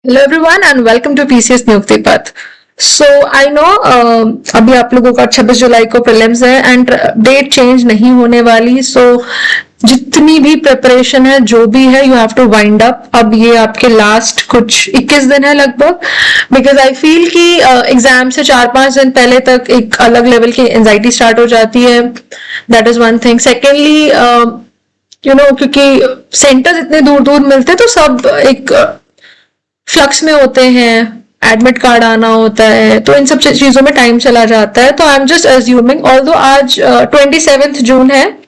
Hello everyone and welcome to PCS Niyukti Path. So I know अभी आप लोगों का 26 जुलाई को प्रीलिम्स है एंड डेट चेंज नहीं होने वाली। सो जितनी भी प्रिपरेशन है जो भी है you have to wind up. अब ये आपके लास्ट कुछ 21 दिन है लगभग, बिकॉज आई फील कि एग्जाम से 4-5 दिन पहले तक एक अलग लेवल की एंजाइटी स्टार्ट हो जाती है। That is one thing. Secondly क्योंकि सेंटर्स इतने दूर दूर मिलते हैं तो सब एक फ्लक्स में होते हैं, एडमिट कार्ड आना होता है, तो इन सब चीजों में टाइम चला जाता है। तो I am just assuming, although आज 27 जून है,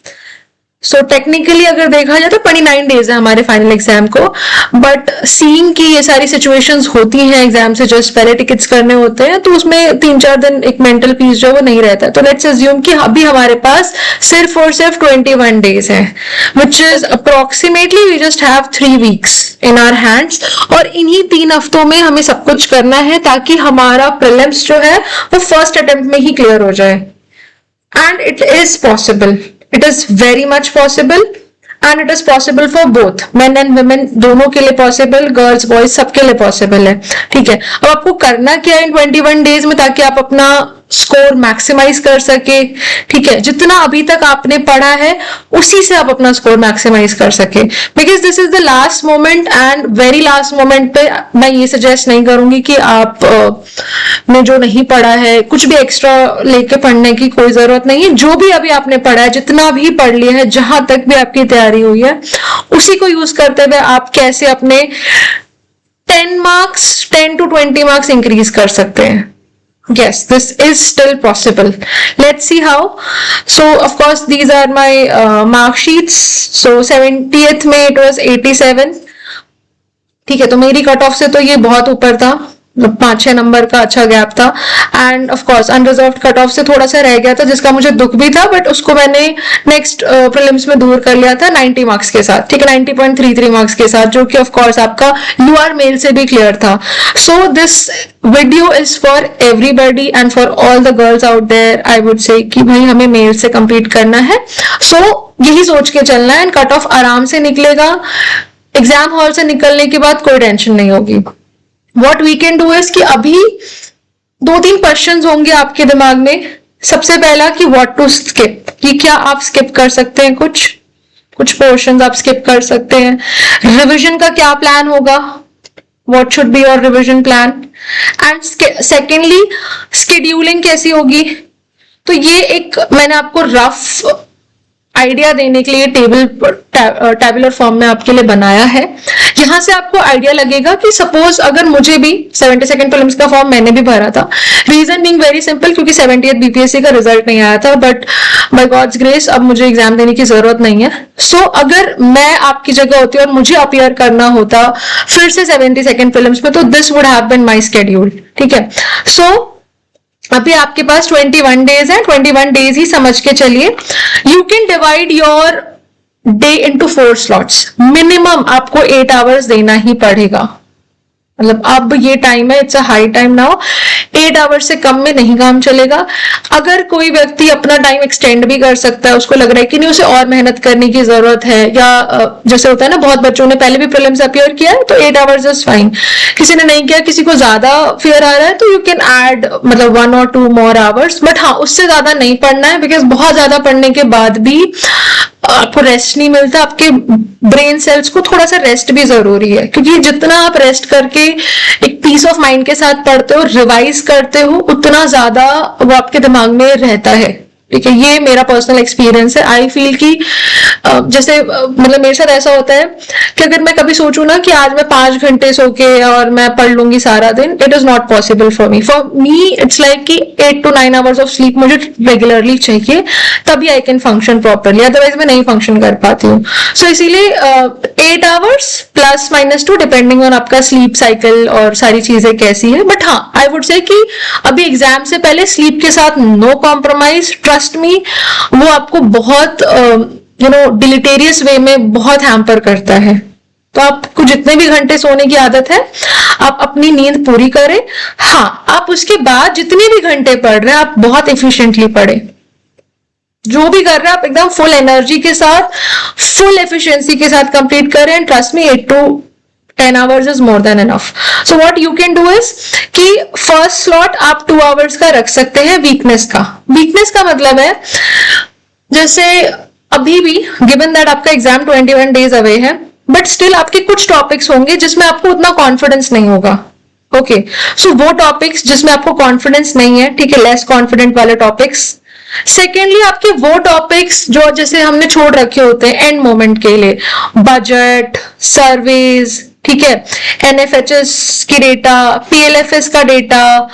सो टेक्निकली अगर देखा जाए तो 29 डेज है हमारे फाइनल एग्जाम को। बट सीइंग कि ये सारी सिचुएशंस होती हैं, एग्जाम से जस्ट पहले टिकट्स करने होते हैं, तो उसमें 3-4 दिन एक मेंटल पीस जो है वो नहीं रहता है। तो लेट्स अज्यूम कि अभी हमारे पास सिर्फ और सिर्फ 21 डेज है, which is approximately we just have 3 weeks in our hands. और इन्हीं 3 हफ्तों में हमें सब कुछ करना है ताकि हमारा प्रीलिम्स जो है वो फर्स्ट अटेम्प्ट में ही क्लियर हो जाए। And it is possible. It is very much possible. And it is possible for both men and women, दोनों के लिए possible, girls boys सबके लिए possible है। ठीक है, अब आपको करना क्या है इन 21 डेज में ताकि आप अपना स्कोर मैक्सिमाइज कर सके। ठीक है, जितना अभी तक आपने पढ़ा है उसी से आप अपना स्कोर मैक्सिमाइज कर सके, because this is the last moment and very last moment पे मैं ये सजेस्ट नहीं करूंगी कि आप ने जो नहीं पढ़ा है कुछ भी एक्स्ट्रा लेके पढ़ने की कोई जरूरत नहीं है। जो भी अभी आपने पढ़ा है, जितना भी पढ़ लिया है, जहां तक भी आपकी तैयारी हुई है, उसी को यूज करते हुए आप कैसे अपने 10 to 20 मार्क्स इंक्रीज कर सकते हैं। Yes, this is still possible. Let's see how. So, of course, these are my mark sheets. So, 70th में it was 87. ठीक है, तो मेरी कट ऑफ से तो ये बहुत ऊपर था, 5-6 नंबर का अच्छा गैप था। End of course unreserved cut off से थोड़ा सा रह गया था, जिसका मुझे दुख भी था, बट उसको मैंने नेक्स्ट प्रीलिम्स में दूर कर लिया था 90 मार्क्स के साथ। ठीक है, 90.33 मार्क्स के साथ, जो कि ऑफ कोर्स आपका यूआर मेल से भी क्लियर था। So this video is for everybody and for all the girls out there. I would say कि भाई हमें मेल से कंप्लीट करना है। सो यही सोच के चलना है एंड कट ऑफ आराम से निकलेगा। एग्जाम हॉल से निकलने के बाद कोई टेंशन नहीं होगी। What we can do is कि अभी 2-3 क्वेश्चन होंगे आपके दिमाग में। सबसे पहला कि व्हाट टू स्किप, कि क्या आप स्किप कर सकते हैं, कुछ पोर्शन आप स्किप कर सकते हैं। रिविजन का क्या प्लान होगा, what should be your revision plan. And secondly scheduling कैसी होगी। तो ये एक मैंने आपको रफ आइडिया देने के लिए टेबुलर फॉर्म में आपके लिए बनाया है। यहां से आपको आइडिया लगेगा कि सपोज अगर मुझे भी 72nd प्रीलिम्स का फॉर्म मैंने भी भरा था, रीजन बीइंग वेरी सिंपल, क्योंकि 70th बीपीएससी का रिजल्ट नहीं आया था, बट बाय गॉड्स ग्रेस अब मुझे एग्जाम देने की जरूरत नहीं है। सो अगर मैं आपकी जगह होती और मुझे अपीयर करना होता फिर से 72nd प्रीलिम्स में, तो this would have been my schedule. ठीक है, सो अभी आपके पास 21 डेज है, 21 डेज ही समझ के चलिए। You can divide your day into 4 slots. Minimum आपको 8 आवर्स देना ही पड़ेगा। मतलब अब ये टाइम है, it's a high time now. 8 hours से कम में नहीं काम चलेगा। अगर कोई व्यक्ति अपना टाइम एक्सटेंड भी कर सकता है, उसको लग रहा है कि नहीं उसे और मेहनत करने की जरूरत है, या जैसे होता है ना बहुत बच्चों ने पहले भी प्रीलिम्स अपीयर किया है, तो 8 आवर्स इज फाइन। किसी ने नहीं किया, किसी को ज्यादा फियर आ रहा है, तो यू कैन ऐड मतलब 1 or 2 more आवर्स, बट हाँ उससे ज्यादा नहीं पढ़ना है, बिकॉज बहुत ज्यादा पढ़ने के बाद भी आपको रेस्ट नहीं मिलता। आपके ब्रेन सेल्स को थोड़ा सा रेस्ट भी जरूरी है, क्योंकि जितना आप रेस्ट करके एक पीस ऑफ माइंड के साथ पढ़ते हो, रिवाइज करते हो, उतना ज्यादा वो आपके दिमाग में रहता है। ठीक है, ये मेरा पर्सनल एक्सपीरियंस है। आई फील कि जैसे मतलब मेरे साथ ऐसा होता है कि अगर मैं कभी सोचूं ना कि आज मैं 5 घंटे सो के और मैं पढ़ लूंगी सारा दिन, it is not possible for me. It's like कि 8 to 9 आवर्स ऑफ स्लीप मुझे रेगुलरली चाहिए, तभी I can function properly, otherwise मैं नहीं फंक्शन कर पाती हूँ। सो इसीलिए 8 आवर्स +-2 डिपेंडिंग ऑन आपका स्लीप साइकिल और सारी चीजें कैसी है। बट हाँ, आई वुड से कि अभी एग्जाम से पहले स्लीप के साथ नो कॉम्प्रोमाइज। ट्रस्ट मी, वो आपको बहुत डिलिटेरियस वे में बहुत हैम्पर करता है। तो आपको जितने भी घंटे सोने की आदत है, आप अपनी नींद पूरी करें। हाँ, आप उसके बाद जितने भी घंटे पढ़ रहे हैं, आप बहुत एफिशिएंटली पढ़ें। जो भी कर रहे हैं आप एकदम फुल एनर्जी के साथ, फुल एफिशिएंसी के साथ कंप्लीट करें। Trust me, 8 to 10 hours is more than enough. So what you can do is कि first slot आप 2 hours का रख सकते हैं वीकनेस का. वीकनेस का मतलब है जैसे अभी भी गिवन दैट आपका एग्जाम 21 days अवे है, बट स्टिल आपके कुछ टॉपिक्स होंगे जिसमें आपको उतना कॉन्फिडेंस नहीं होगा. ओके, सो वो टॉपिक्स जिसमें आपको कॉन्फिडेंस नहीं है, ठीक है, लेस कॉन्फिडेंट वाले टॉपिक्स. सेकेंडली आपके वो टॉपिक्स जो जैसे हमने छोड़ रखे होते हैं एंड मोमेंट के लिए, बजट, सर्वेज, ठीक है, एनएफएचएस की डेटा, पीएलएफएस का डेटा,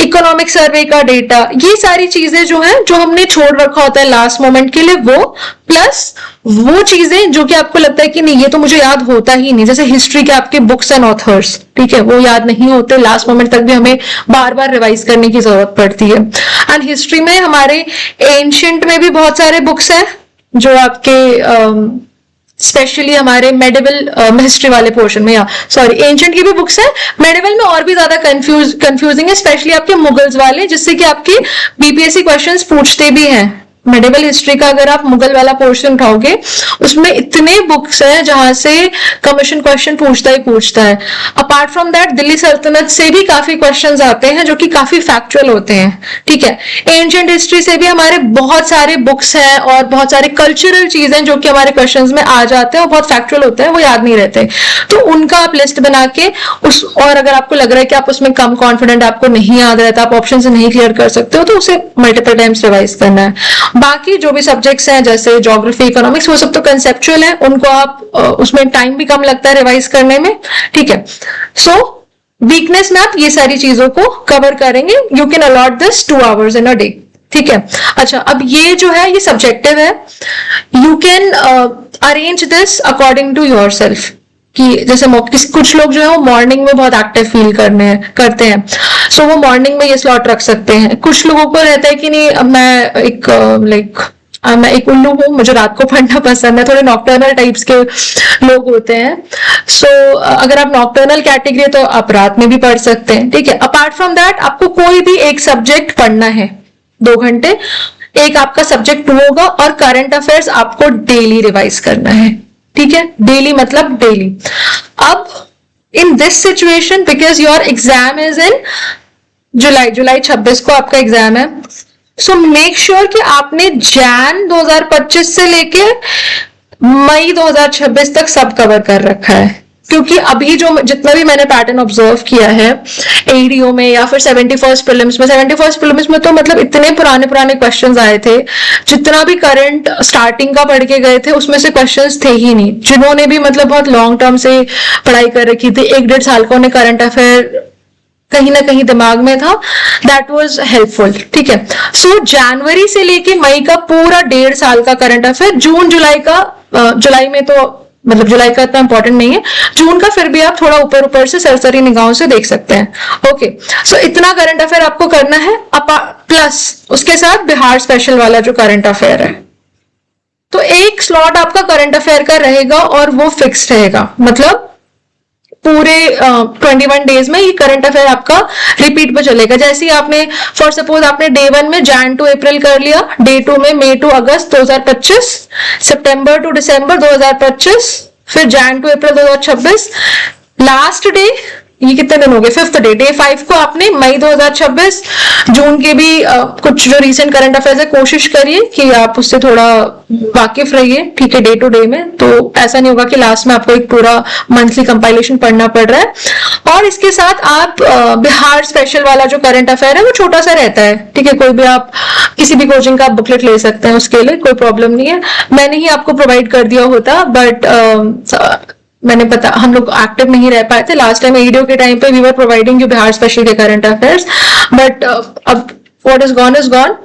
इकोनॉमिक सर्वे का डेटा, ये सारी चीजें जो है जो हमने छोड़ रखा होता है लास्ट मोमेंट के लिए, वो प्लस वो चीजें जो कि आपको लगता है कि नहीं ये तो मुझे याद होता ही नहीं, जैसे हिस्ट्री के आपके बुक्स एंड ऑथर्स, ठीक है, वो याद नहीं होते, लास्ट मोमेंट तक भी हमें बार बार रिवाइज करने की जरूरत पड़ती है. एंड हिस्ट्री में हमारे एंशिएंट में भी बहुत सारे बुक्स हैं जो आपके स्पेशली हमारे मेडिवल हिस्ट्री वाले पोर्शन में, या सॉरी एंशिएंट की भी बुक्स है, मेडिवल में और भी ज्यादा कंफ्यूजिंग है, स्पेशली आपके मुगल्स वाले, जिससे कि आपके बीपीएससी क्वेश्चंस पूछते भी हैं. मेडिवल हिस्ट्री का अगर आप मुगल वाला पोर्शन उठाओगे उसमें इतने बुक्स हैं जहां से कमीशन क्वेश्चन पूछता ही पूछता है. अपार्ट फ्रॉम दैट दिल्ली सल्तनत से भी काफी क्वेश्चंस आते हैं जो कि काफी फैक्चुअल होते हैं, ठीक है. एंशिएंट हिस्ट्री से भी हमारे बहुत सारे बुक्स हैं और बहुत सारे कल्चरल चीजें जो कि हमारे क्वेश्चंस में आ जाते हैं और बहुत फैक्चुअल होते हैं, वो याद नहीं रहते. तो उनका आप लिस्ट बना के उस, और अगर आपको लग रहा है कि आप उसमें कम कॉन्फिडेंट, आपको नहीं याद रहता, आप ऑप्शन से नहीं क्लियर कर सकते हो, तो उसे मल्टीपल टाइम्स रिवाइज करना है. बाकी जो भी सब्जेक्ट्स हैं जैसे ज्योग्राफी, इकोनॉमिक्स, वो सब तो कंसेप्चुअल है, उनको आप उसमें टाइम भी कम लगता है रिवाइज करने में, ठीक है. सो वीकनेस में आप ये सारी चीजों को कवर करेंगे. You can allot this 2 hours इन अ डे, ठीक है. अच्छा, अब ये जो है ये सब्जेक्टिव है. You can arrange this according to yourself, कि जैसे कुछ लोग जो है वो मॉर्निंग में बहुत एक्टिव फील करते हैं, सो वो मॉर्निंग में ये स्लॉट रख सकते हैं. कुछ लोगों को रहता है कि नहीं मैं एक उल्लू हूँ, मुझे रात को पढ़ना पसंद है, थोड़े नॉक्टर्नल टाइप्स के लोग होते हैं. सो अगर आप नॉक्टर्नल कैटेगरी है तो आप रात में भी पढ़ सकते हैं, ठीक है. अपार्ट फ्रॉम दैट आपको कोई भी एक सब्जेक्ट पढ़ना है 2 घंटे, एक आपका सब्जेक्ट 2 होगा, और करंट अफेयर्स आपको डेली रिवाइज करना है, ठीक है. डेली मतलब डेली. अब in this situation, because your exam is in July 26 को आपका एग्जाम है, सो मेक श्योर कि आपने जैन 2025 से लेके मई 2026 तक सब कवर कर रखा है. क्योंकि अभी जो जितना भी मैंने पैटर्न ऑब्जर्व किया है एडीओ में या फिर 71st प्रीलिम्स में, 71st प्रीलिम्स में तो मतलब इतने पुराने क्वेश्चंस आए थे, जितना भी करंट स्टार्टिंग का पढ़ के गए थे उसमें से क्वेश्चंस थे ही नहीं. जिन्होंने भी मतलब बहुत लॉन्ग टर्म से पढ़ाई कर रखी थी, 1-1.5 साल का उन्हें करंट अफेयर कहीं ना कहीं दिमाग में था, दैट वाज हेल्पफुल, ठीक है. सो जनवरी से लेके मई का पूरा 1.5 साल का करंट अफेयर, जून जुलाई का, जुलाई में तो मतलब जुलाई का इतना इंपॉर्टेंट नहीं है, जून का फिर भी आप थोड़ा ऊपर से सरसरी निगाहों से देख सकते हैं. ओके, सो इतना करंट अफेयर आपको करना है, प्लस उसके साथ बिहार स्पेशल वाला जो करंट अफेयर है. तो एक स्लॉट आपका करंट अफेयर का रहेगा और वो फिक्स रहेगा, मतलब पूरे 21 डेज में ये करंट अफेयर आपका रिपीट पे चलेगा. जैसे ही आपने फॉर सपोज आपने डे 1 में जैन टू अप्रैल कर लिया, डे 2 में मई to August 2025, September to December 2025, फिर Jan to April 2026, last day ये कितने दिन हो गए, 5th डे, डे 5 को आपने मई 2026, जून के भी कुछ जो रीसेंट करंट अफेयर्स है कोशिश करिए कि आप उससे थोड़ा वाकिफ रहिए, ठीक है, डे टू डे में. तो ऐसा नहीं होगा कि लास्ट में आपको एक पूरा मंथली कंपाइलेशन पढ़ना पड़ रहा है. और इसके साथ आप बिहार स्पेशल वाला जो करंट अफेयर है वो छोटा सा रहता है, ठीक है, कोई भी आप किसी भी कोचिंग का बुकलेट ले सकते हैं, उसके लिए कोई प्रॉब्लम नहीं है. मैंने ही आपको प्रोवाइड कर दिया होता, बट मैंने पता हम लोग एक्टिव नहीं रह पाए थे लास्ट टाइम. वीडियो के टाइम पे we were providing you Bihar special के करंट अफेयर्स, बट अब what is gone is gone.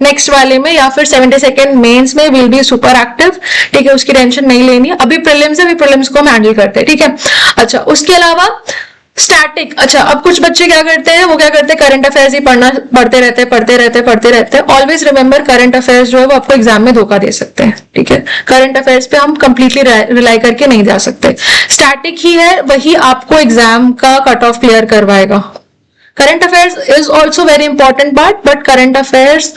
Next वाले में या फिर 72nd मेंस में विल बी सुपर एक्टिव, ठीक है, उसकी टेंशन नहीं लेनी है. अभी प्रीलिम्स है, अभी प्रीलिम्स को हम हैंडल करते हैं, ठीक है. अच्छा, उसके अलावा स्टैटिक, अच्छा अब कुछ बच्चे क्या करते हैं, वो क्या करते हैं करंट अफेयर्स ही पढ़ते रहते हैं. ऑलवेज रिमेंबर करंट अफेयर्स जो है वो आपको एग्जाम में धोखा दे सकते हैं, ठीक है. करंट अफेयर्स पे हम कंप्लीटली रिलाई करके नहीं जा सकते. स्टैटिक ही है वही आपको एग्जाम का कट ऑफ क्लियर करवाएगा. Current affairs is also very important part, but current affairs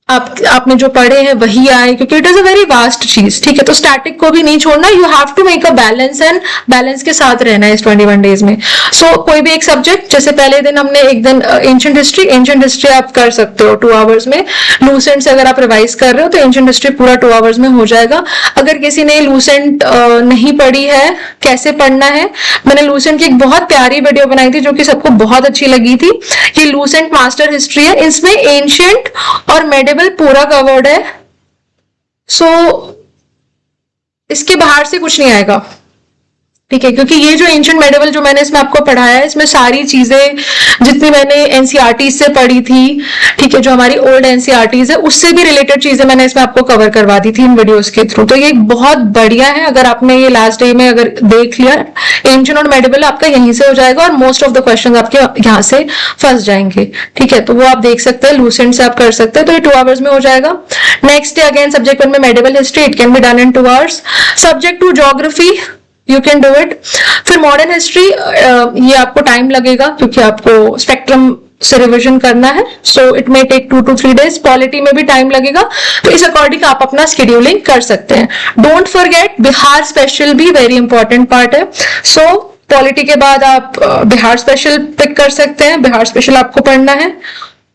आपने जो पढ़े हैं वही आए, क्योंकि it is a very vast चीज, ठीक है। तो स्टैटिक को भी नहीं छोड़ना, you have to make a balance and balance के साथ रहना है इस 21 डेज में। सो कोई भी एक सब्जेक्ट, जैसे पहले दिन हमने एक दिन एंशिएंट हिस्ट्री आप कर सकते हो 2 आवर्स में। लूसेंट से अगर आप रिवाइज कर रहे हो तो एंशिएंट हिस्ट्री पूरा 2 आवर्स में हो जाएगा। अगर किसी ने लूसेंट नहीं पढ़ी है, कैसे पढ़ना है, मैंने लूसेंट की एक बहुत प्यारी वीडियो बनाई थी जो कि सबको बहुत अच्छी लगी थी। ये लूसेंट मास्टर हिस्ट्री है, इसमें एंशिएंट और मेडिवल पूरा कवर्ड है। सो इसके बाहर से कुछ नहीं आएगा, ठीक है। क्योंकि ये जो एंशिएंट मेडिवल जो मैंने इसमें आपको पढ़ाया है, इसमें सारी चीजें जितनी मैंने एनसीईआरटी से पढ़ी थी, ठीक है, जो हमारी ओल्ड एनसीईआरटीज है उससे भी रिलेटेड चीजें मैंने इसमें आपको कवर करवा दी थी इन वीडियोस के थ्रू। तो ये बहुत बढ़िया है, अगर आपने ये लास्ट डे में अगर देख लिया, एंशिएंट और मेडिवल आपका यहीं से हो जाएगा और मोस्ट ऑफ द क्वेश्चन आपके यहाँ से फंस जाएंगे, ठीक है। तो वो आप देख सकते हैं, लूसेंट से आप कर सकते हैं, तो ये 2 आवर्स में हो जाएगा। नेक्स्ट डे अगेन सब्जेक्ट 1 में medieval history, it can be done in 2 hours. Subject 2 geography, you can do it. फिर मॉडर्न हिस्ट्री, ये आपको टाइम लगेगा क्योंकि आपको स्पेक्ट्रम से रिविजन करना है, so it may take 2 to 3 days। Polity में भी टाइम लगेगा, तो इस अकॉर्डिंग आप अपना शेड्यूलिंग कर सकते हैं। डोंट फॉरगेट बिहार स्पेशल भी वेरी इंपॉर्टेंट पार्ट है। सो पॉलिटी के बाद आप बिहार स्पेशल पिक कर सकते हैं, बिहार स्पेशल आपको पढ़ना है।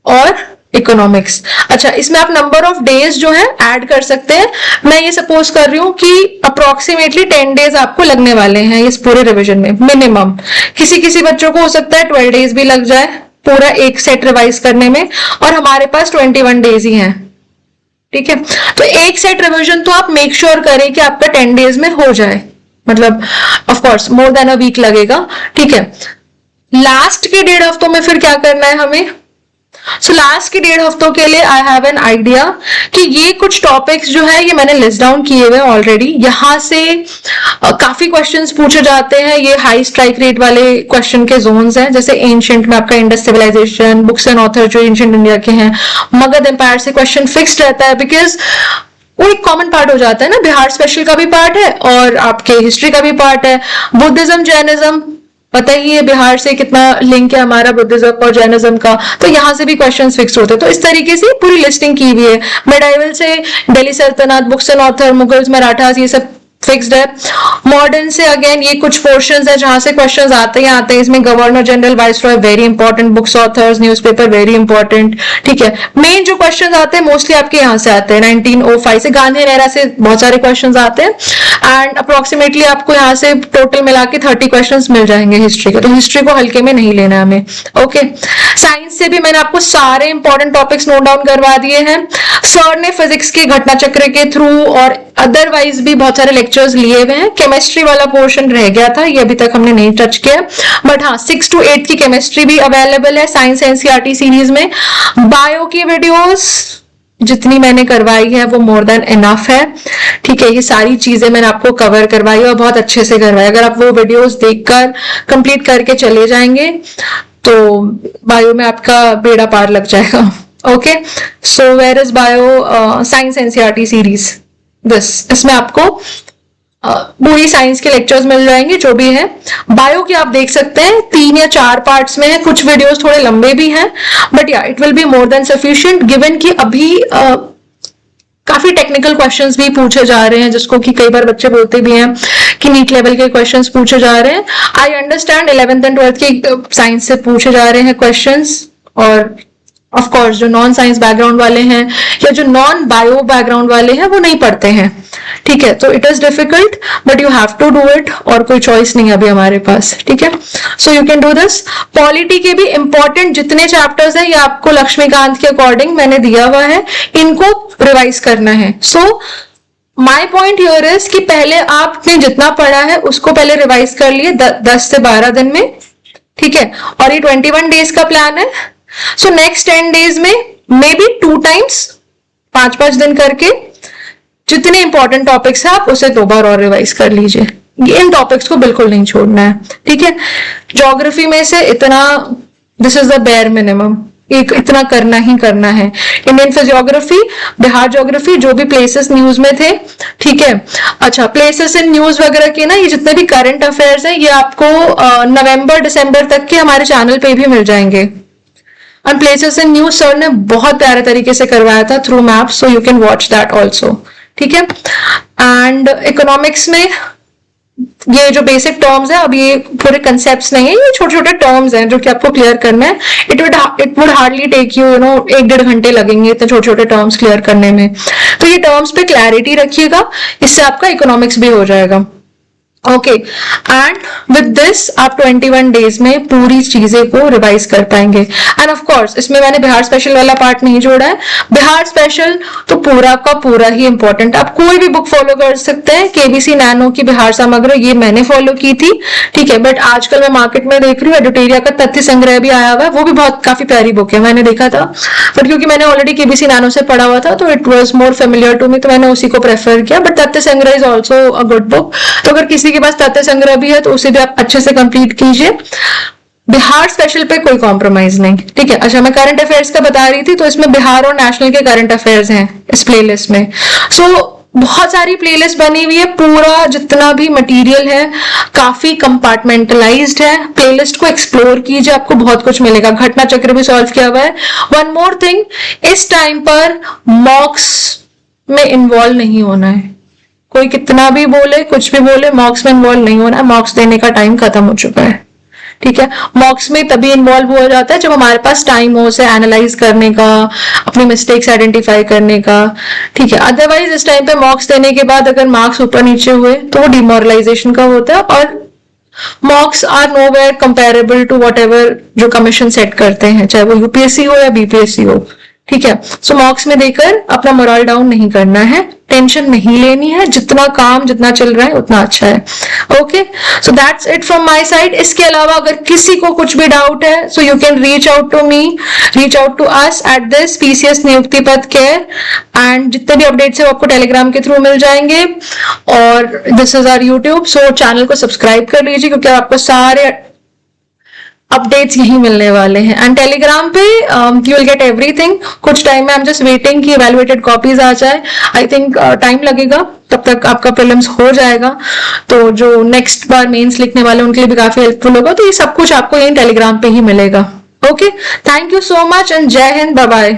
और इकोनॉमिक्स, अच्छा, इसमें आप नंबर ऑफ डेज जो है ऐड कर सकते हैं। मैं ये सपोज कर रही हूँ कि अप्रोक्सीमेटली 10 डेज आपको लगने वाले हैं इस पूरे रिवीजन में मिनिमम। किसी किसी बच्चों को हो सकता है 12 डेज भी लग जाए पूरा एक सेट रिवाइज करने में, और हमारे पास 21 डेज ही हैं, ठीक है। तो एक सेट रिवीजन तो आप मेक श्योर करें कि आपका 10 डेज में हो जाए, मतलब of course more than a week लगेगा, ठीक है। लास्ट के 1.5 हफ्तों में फिर क्या करना है हमें? सो लास्ट के 1.5 हफ्तों के लिए आई हैव एन आइडिया कि ये कुछ टॉपिक्स जो है ये मैंने लिस्ट डाउन किए हुए ऑलरेडी। यहाँ से काफी क्वेश्चंस पूछे जाते हैं, ये हाई स्ट्राइक रेट वाले क्वेश्चन के जोन्स हैं। जैसे एंशिएंट में आपका Indus civilization, books and author जो एंशिएंट इंडिया के हैं, मगध एम्पायर से क्वेश्चन फिक्स्ड रहता है, बिकॉज वो एक कॉमन पार्ट हो जाता है ना, बिहार स्पेशल का भी पार्ट है और आपके हिस्ट्री का भी पार्ट है। बुद्धिज्म, जैनिज्म, पता ही है बिहार से कितना लिंक है हमारा बुद्धिज्म और जैनिज्म का, तो यहाँ से भी क्वेश्चंस फिक्स होते हैं। तो इस तरीके से पूरी लिस्टिंग की हुई है। मेडाइवल से दिल्ली सल्तनत, books and author, Mughals, Marathas, ये सब फिक्स्ड है। मॉडर्न से अगेन ये कुछ पोर्शंस है जहां से क्वेश्चंस आते हैं। इसमें governor general, viceroy very important, books authors, newspaper very important, ठीक है। मेन जो क्वेश्चंस आते हैं मोस्टली आपके यहाँ से आते हैं। 1905 से, गांधी एरा से बहुत सारे क्वेश्चंस आते हैं, एंड अप्रोक्सीमेटली आपको यहाँ से टोटल मिला के 30 क्वेश्चंस मिल जाएंगे हिस्ट्री के। तो हिस्ट्री को हल्के में नहीं लेना हमें, ओके। साइंस से भी मैंने आपको सारे इंपॉर्टेंट टॉपिक्स नोट डाउन करवा दिए हैं। सर ने फिजिक्स के घटना चक्र के थ्रू और अदरवाइज भी बहुत सारे लेक्चर्स लिए हुए हैं। केमिस्ट्री वाला पोर्शन रह गया था, ये अभी तक हमने नहीं टच किया, बट हाँ 6 to 8 की केमिस्ट्री भी अवेलेबल है साइंस एनसीईआरटी सीरीज में। बायो की वीडियोस जितनी मैंने करवाई है वो मोर देन इनफ है, ठीक है। ये सारी चीजें मैंने आपको कवर करवाई और बहुत अच्छे से करवाई। अगर आप वो वीडियोस देखकर कंप्लीट करके चले जाएंगे तो बायो में आपका बेड़ा पार लग जाएगा, okay. So where is bio science NCERT series, इसमें आपको पूरी साइंस के लेक्चर्स मिल जाएंगे जो भी है। बायो की आप देख सकते हैं 3 या 4 पार्ट्स में है, कुछ वीडियोस थोड़े लंबे भी हैं, बट या it will be more than sufficient, given कि अभी काफी टेक्निकल क्वेश्चंस भी पूछे जा रहे हैं, जिसको कि कई बार बच्चे बोलते भी हैं कि नीट लेवल के क्वेश्चंस पूछे जा रहे हैं। I understand 11th and 12th के साइंस से पूछे जा रहे हैं क्वेश्चंस, और ऑफ कोर्स जो नॉन साइंस बैकग्राउंड वाले हैं या जो नॉन बायो बैकग्राउंड वाले हैं वो नहीं पढ़ते हैं, ठीक है। तो it is difficult but you have to do it, और कोई चॉइस नहीं है अभी हमारे पास, ठीक है। So you can do this. Polity के भी इंपॉर्टेंट जितने चैप्टर्स हैं ये आपको लक्ष्मीकांत के अकॉर्डिंग मैंने दिया हुआ है, इनको रिवाइज करना है। सो माई पॉइंट हियर इज कि पहले आपने जितना पढ़ा है उसको पहले रिवाइज कर लिए 10 से 12 दिन में, ठीक है। और ये 21 डेज का प्लान है। सो नेक्स्ट 10 डेज में मे बी 2 times 5-5 दिन करके जितने इंपॉर्टेंट टॉपिक्स है आप उसे 2 बार और रिवाइज कर लीजिए। इन टॉपिक्स को बिल्कुल नहीं छोड़ना है, ठीक है। ज्योग्राफी में से इतना, this is the bare minimum, एक इतना करना ही करना है। इंडियन फिजियोग्राफी, बिहार ज्योग्राफी, जो भी प्लेसेस न्यूज में थे, ठीक है। अच्छा, प्लेसेस इन न्यूज वगैरह के ना, ये जितने भी करंट अफेयर्स हैं ये आपको नवंबर दिसंबर तक के हमारे चैनल पे भी मिल जाएंगे, and places in new sir ने बहुत प्यारे तरीके से करवाया था through map, so you can watch that also, ठीक है। एंड इकोनॉमिक्स में ये जो बेसिक टर्म्स है, अब ये पूरे कंसेप्ट्स नहीं है, ये छोटे छोटे टर्म्स हैं जो कि आपको क्लियर करना है। It would hardly take you know 1-1.5 घंटे लगेंगे इतने छोटे छोटे टर्म्स क्लियर करने में। तो ये टर्म्स पे क्लैरिटी रखिएगा, इससे आपका इकोनॉमिक्स भी हो जाएगा। ओके, एंड विद दिस आप 21 डेज में पूरी चीजें को रिवाइज कर पाएंगे। एंड ऑफ कोर्स इसमें मैंने बिहार स्पेशल वाला पार्ट नहीं जोड़ा है। बिहार स्पेशल तो पूरा का पूरा ही इंपॉर्टेंट, आप कोई भी बुक फॉलो कर सकते हैं। केबीसी नैनो की बिहार समग्र ये मैंने फॉलो की थी, ठीक है, बट आजकल मैं मार्केट में देख रही हूँ एडुटेरिया का तथ्य संग्रह भी आया हुआ है, वो भी बहुत काफी प्यारी बुक है, मैंने देखा था। बट क्योंकि मैंने ऑलरेडी केबीसी नैनो से पढ़ा हुआ था तो it was more familiar to me, तो मैंने उसी को प्रेफर किया। But Tathya Sangrah is also a good book, तो अगर किसी के पास तथ्य संग्रह भी है तो उसे भी आप अच्छे से कंप्लीट कीजिए। बिहार स्पेशल पे कोई कॉम्प्रोमाइज नहीं, ठीक है। अच्छा, मैं करंट अफेयर्स का बता रही थी, तो इसमें बिहार और नेशनल के करंट अफेयर्स हैं इस प्लेलिस्ट में। बहुत सारी प्लेलिस्ट बनी हुई है, पूरा जितना भी मटेरियल है काफी कंपार्टमेंटलाइज्ड है। प्लेलिस्ट को एक्सप्लोर कीजिए, आपको बहुत कुछ मिलेगा। घटना चक्र भी सॉल्व किया हुआ है। वन मोर थिंग, इस टाइम पर मॉक्स में इन्वॉल्व नहीं होना है। कोई कितना भी बोले, कुछ भी बोले, मॉक्स में इन्वॉल्व नहीं होना है। मॉक्स देने का टाइम खत्म हो चुका है, ठीक है। मॉक्स में तभी इन्वॉल्व हो जाता है जब हमारे पास टाइम हो उसे एनालाइज करने का, अपनी मिस्टेक्स आइडेंटिफाई करने का, ठीक है। अदरवाइज इस टाइम पे मॉक्स देने के बाद अगर मार्क्स ऊपर नीचे हुए तो वो डिमोरलाइजेशन का होता है, और mocks are nowhere comparable to whatever जो कमीशन सेट करते हैं, चाहे वो यूपीएससी हो या बीपीएससी हो, ठीक है। सो मॉक्स में देकर अपना मोरल डाउन नहीं करना है, टेंशन नहीं लेनी है। जितना काम जितना चल रहा है उतना अच्छा है। Okay, so that's it from my side. इसके अलावा अगर किसी को कुछ भी डाउट है so you can reach out to me, reach out to us at this PCS Niyukti Path care, and जितने भी अपडेट्स है वो आपको टेलीग्राम के थ्रू मिल जाएंगे। और this is our YouTube, so channel को सब्सक्राइब कर लीजिए क्योंकि आपको सारे अपडेट्स यही मिलने वाले हैं। एंड टेलीग्राम पे यू विल गेट एवरीथिंग। कुछ टाइम में आई एम जस्ट वेटिंग कि इवैल्यूएटेड कॉपीज आ जाए। आई थिंक टाइम लगेगा, तब तक आपका प्रीलिम्स हो जाएगा, तो जो नेक्स्ट बार मेंस लिखने वाले उनके लिए भी काफी हेल्पफुल होगा। तो ये सब कुछ आपको यही टेलीग्राम पे ही मिलेगा। Okay, thank you so much and जय हिंद, बाय बाय।